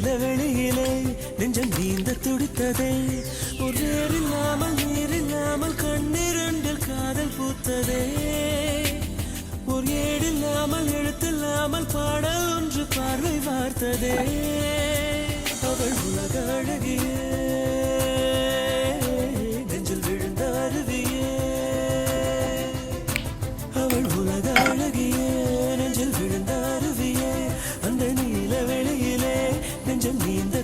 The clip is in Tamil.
நீல வெளியிலே நெஞ்சம் நீந்த துடித்ததே. ஒரு நேரில்லாமல் நீரில்லாமல் கண்ணிரண்டில் காதல் பூத்ததே. ஒரு ஏடில்லாமல் எழுத்தில்லாமல் பாடல் ஒன்று பார்வை வார்த்ததே. அவள் உலக அழகியே, நெஞ்சில் விழுந்த அருவியே. அவள் உலக அழகியே, நெஞ்சில் விழுந்த அருவியே. அந்த நீல வெளியிலே நெஞ்சம் நீந்த